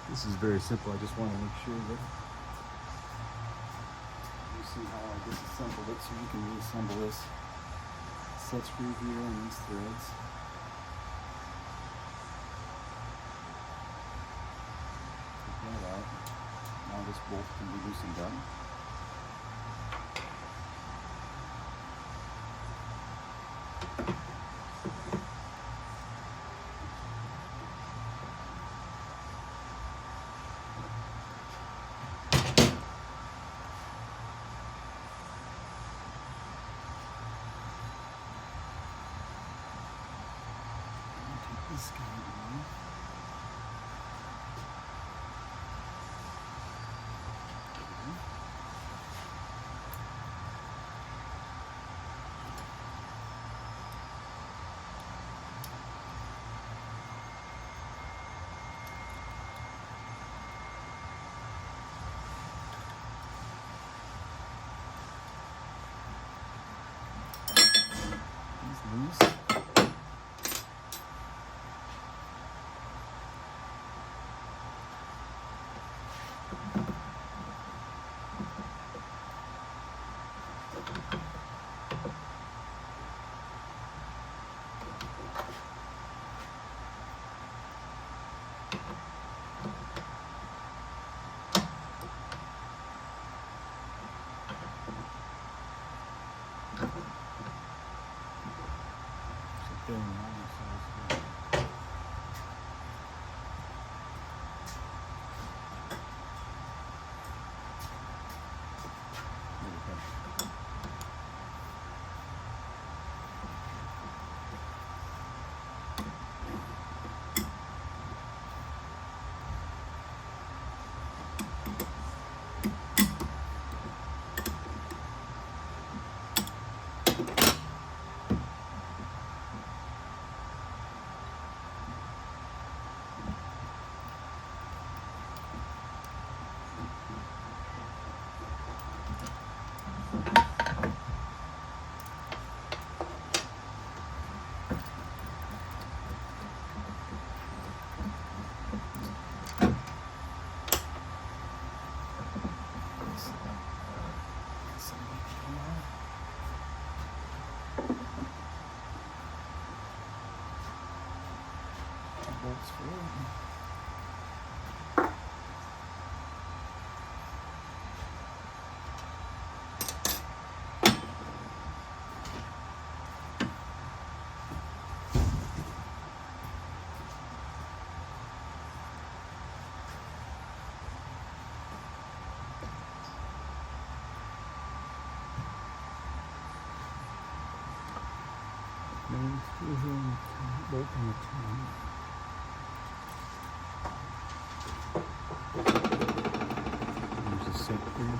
This is very simple. I just want to make sure that you see how I disassembled it so you can reassemble this set screw here and these threads. Take that out. Now this bolt can be loosened up. This guy on. He's loose. Bolts for it. Main screw here and bolt on the top. There's a set here.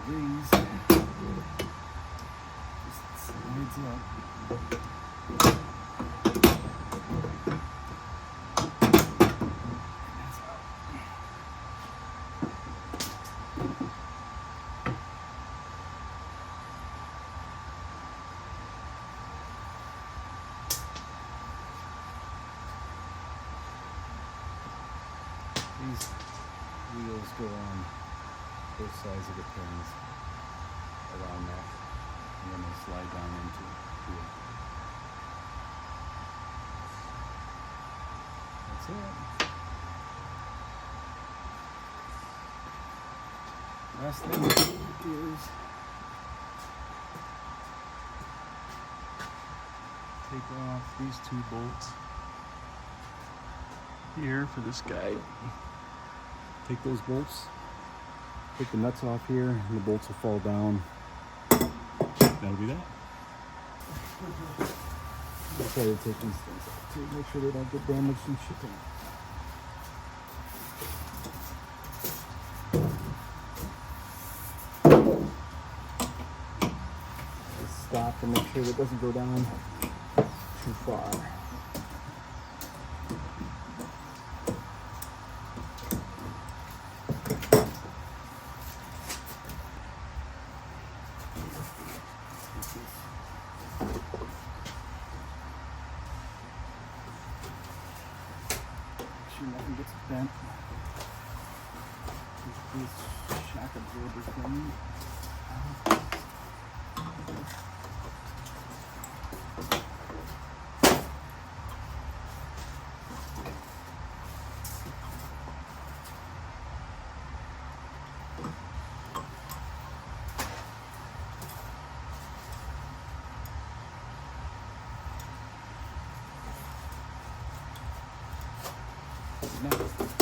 These just slides up. That's out. These wheels go on both sides of the pins around that, and then they slide down into here. That's it. Last thing is take off these two bolts here for this guy. Take those bolts, take the nuts off here, and the bolts will fall down. That'll be that. I'll try to take these things out too, make sure they don't get damaged in shipping. Just stop and make sure it doesn't go down too far. Make sure nothing gets bent. Take this shock absorber thing. Now,